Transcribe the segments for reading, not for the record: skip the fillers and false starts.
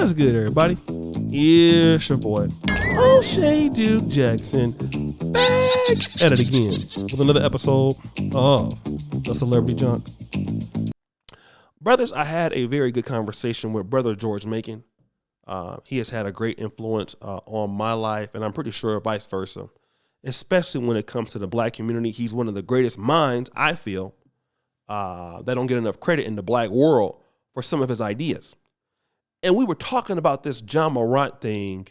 What's good, everybody? It's your boy, O'Shea Duke Jackson, back at it again with another episode of The Celebrity Junk. Brothers, I had a very good conversation with Brother George Macon. He has had a great influence on my life, and I'm pretty sure vice versa, especially when it comes to the black community. He's one of the greatest minds, I feel, that don't get enough credit in the black world for some of his ideas. And we were talking about this John Morant thing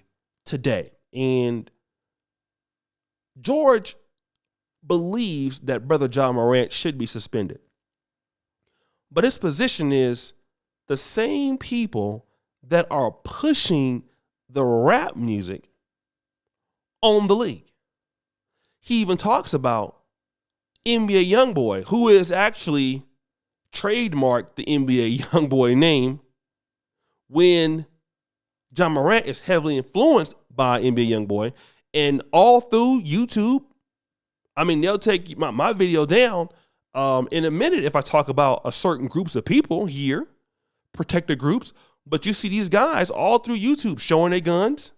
today. And George believes that Brother John Morant should be suspended. But his position is the same people that are pushing the rap music on the league. He even talks about NBA Youngboy, who is actually trademarked the NBA Youngboy name, when John Morant is heavily influenced by NBA Youngboy. And all through YouTube, I mean, they'll take my video down in a minute if I talk about a certain groups of people here, protected groups. But you see these guys all through YouTube showing their guns,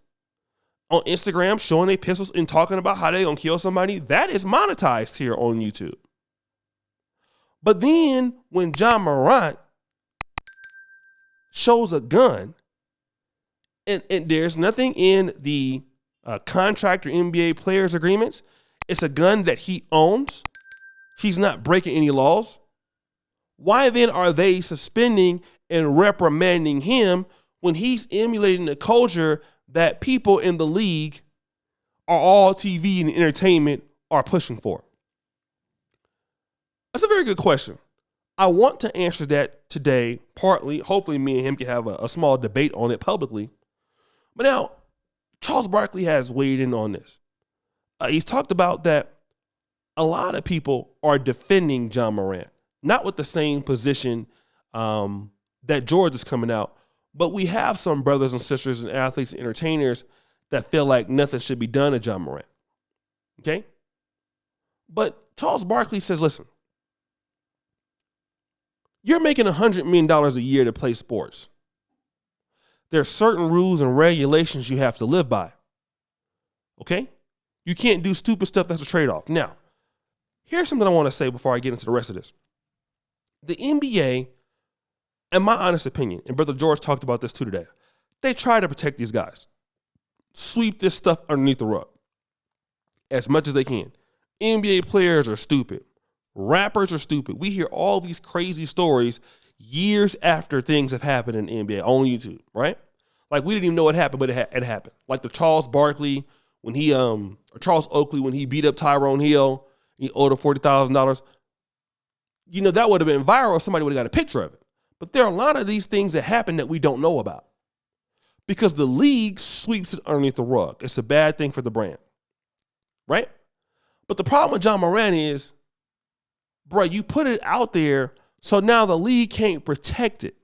on Instagram showing their pistols and talking about how they're going to kill somebody. That is monetized here on YouTube. But then when John Morant shows a gun, and there's nothing in the contract or NBA players agreements. It's a gun that he owns. He's not breaking any laws. Why then are they suspending and reprimanding him when he's emulating the culture that people in the league are all TV and entertainment are pushing for? That's a very good question. I want to answer that today, partly. Hopefully me and him can have a small debate on it publicly. But now, Charles Barkley has weighed in on this. He's talked about that a lot of people are defending John Morant, not with the same position that George is coming out, but we have some brothers and sisters and athletes and entertainers that feel like nothing should be done to John Morant. Okay? But Charles Barkley says, listen, you're making $100 million a year to play sports. There are certain rules and regulations you have to live by. Okay? You can't do stupid stuff that's a trade-off. Now, here's something I want to say before I get into the rest of this. The NBA, in my honest opinion, and Brother George talked about this too today, they try to protect these guys. Sweep this stuff underneath the rug as much as they can. NBA players are stupid. Rappers are stupid. We hear all these crazy stories years after things have happened in the NBA on YouTube, right? Like we didn't even know what happened, but it happened. Like the Charles Barkley when he or Charles Oakley when he beat up Tyrone Hill, he owed him $40,000. You know, that would have been viral if somebody would have got a picture of it. But there are a lot of these things that happen that we don't know about because the league sweeps it underneath the rug. It's a bad thing for the brand, right? But the problem with John Morant is, bro, you put it out there, so now the league can't protect it.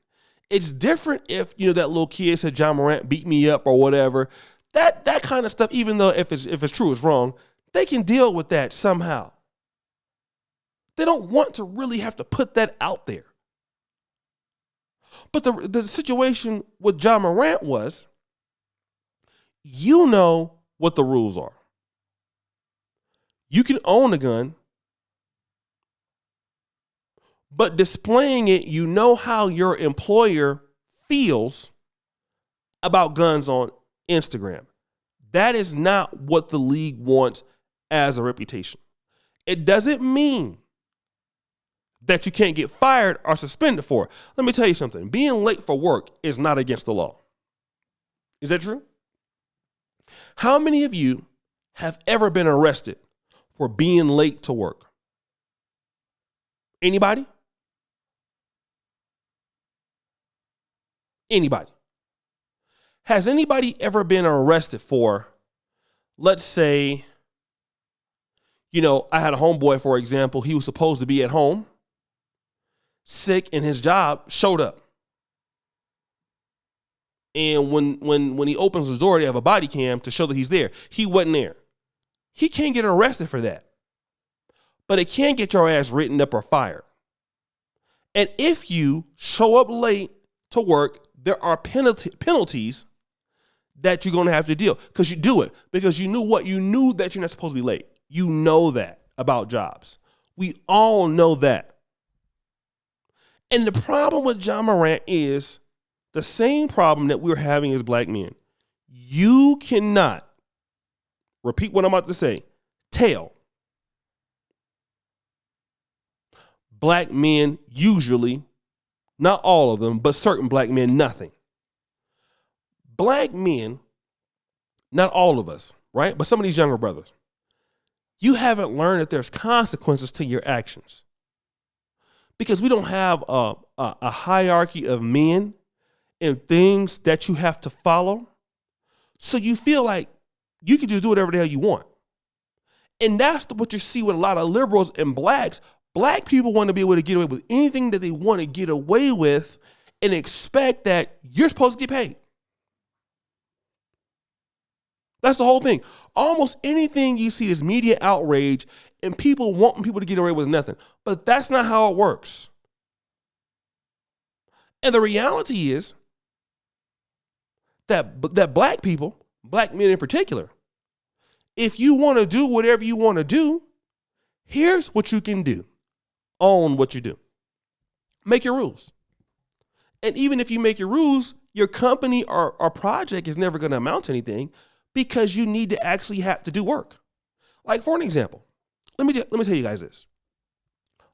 It's different if, you know, that little kid said John Morant beat me up or whatever. That kind of stuff, even though if it's true, it's wrong, they can deal with that somehow. They don't want to really have to put that out there. But the situation with John Morant was, you know what the rules are. You can own a gun, but displaying it, you know how your employer feels about guns on Instagram. That is not what the league wants as a reputation. It doesn't mean that you can't get fired or suspended for it. Let me tell you something. Being late for work is not against the law. Is that true? How many of you have ever been arrested for being late to work? Anybody? Anybody? Has anybody ever been arrested for, let's say, you know, I had a homeboy, for example, he was supposed to be at home, sick, and his job showed up. And when he opens the door, they have a body cam to show that he's there. He wasn't there. He can't get arrested for that. But it can get your ass written up or fired. And if you show up late to work, there are penalties that you're going to have to deal because you do it because you knew that you're not supposed to be late. You know that about jobs. We all know that. And the problem with John Morant is the same problem that we're having as black men. You cannot, repeat what I'm about to say, tell black men usually, not all of them, but certain black men, nothing. Black men, not all of us, right? But some of these younger brothers, you haven't learned that there's consequences to your actions. Because we don't have a hierarchy of men and things that you have to follow. So you feel like you can just do whatever the hell you want. And that's what you see with a lot of liberals and blacks. Black people want to be able to get away with anything that they want to get away with and expect that you're supposed to get paid. That's the whole thing. Almost anything you see is media outrage and people wanting people to get away with nothing. But that's not how it works. And the reality is that black people, black men in particular, if you want to do whatever you want to do, here's what you can do. Own what you do. Make your rules. And even if you make your rules, your company or project is never going to amount to anything because you need to actually have to do work. Like for an example, let me tell you guys this.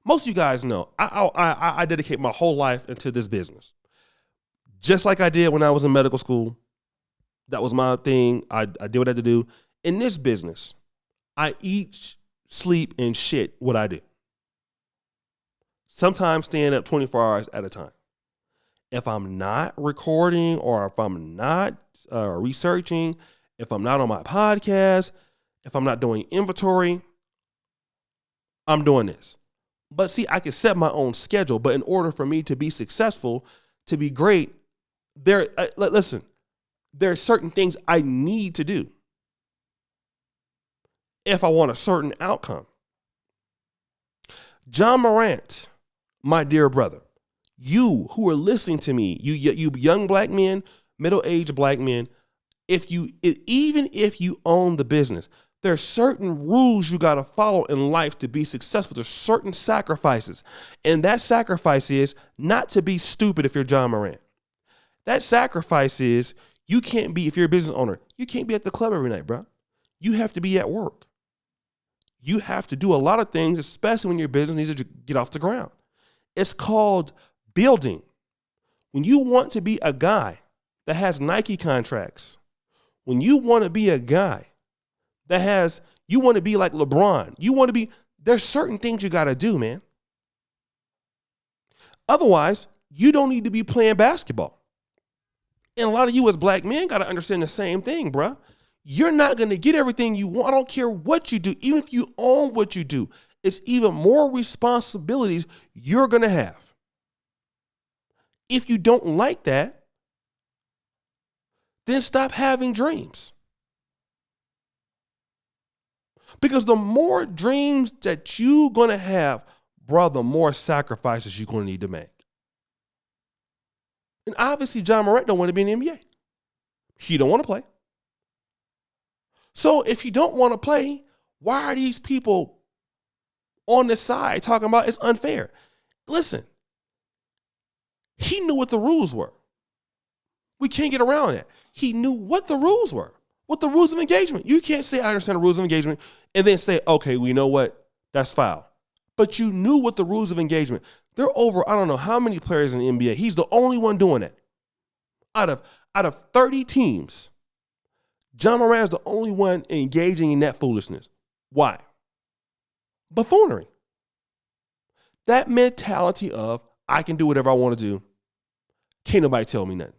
Most of you guys know I dedicate my whole life into this business. Just like I did when I was in medical school. That was my thing. I did what I had to do. In this business, I eat, sleep, and shit what I do. Sometimes staying up 24 hours at a time. If I'm not recording or if I'm not researching, if I'm not on my podcast, if I'm not doing inventory, I'm doing this. But see, I can set my own schedule. But in order for me to be successful, to be great, listen, there are certain things I need to do if I want a certain outcome. John Morant, my dear brother, you who are listening to me, you young black men, middle-aged black men, even if you own the business, there are certain rules you got to follow in life to be successful. There's certain sacrifices. And that sacrifice is not to be stupid if you're John Morant. That sacrifice is you can't be, if you're a business owner, you can't be at the club every night, bro. You have to be at work. You have to do a lot of things, especially when your business needs to get off the ground. It's called building. When you want to be a guy that has Nike contracts, when you want to be a guy you want to be like LeBron, there's certain things you got to do, man. Otherwise, you don't need to be playing basketball. And a lot of you as black men got to understand the same thing, bruh. You're not going to get everything you want. I don't care what you do. Even if you own what you do, it's even more responsibilities you're going to have. If you don't like that, then stop having dreams. Because the more dreams that you're going to have, bro, the more sacrifices you're going to need to make. And obviously, John Morant don't want to be in the NBA. He don't want to play. So if you don't want to play, why are these people on the side talking about it's unfair? Listen, he knew what the rules were. We can't get around that. He knew what the rules were, what the rules of engagement. You can't say, I understand the rules of engagement, and then say, okay, well, you know what? That's foul. But you knew what the rules of engagement. There are over, I don't know how many players in the NBA. He's the only one doing it. Out of 30 teams, John Morant is the only one engaging in that foolishness. Why? Buffoonery. That mentality of, I can do whatever I want to do. Can't nobody tell me nothing.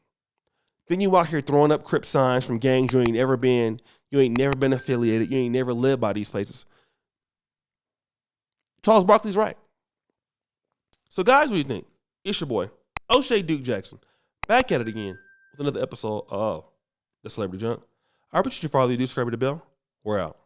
Then you out here throwing up Crip signs from gangs you ain't never been affiliated, you ain't never lived by these places. Charles Barkley's right. So guys, what do you think? It's your boy, O'Shea Duke Jackson, back at it again with another episode of The Celebrity Junk. I appreciate you for all you do. Subscribe to the bell. We're out.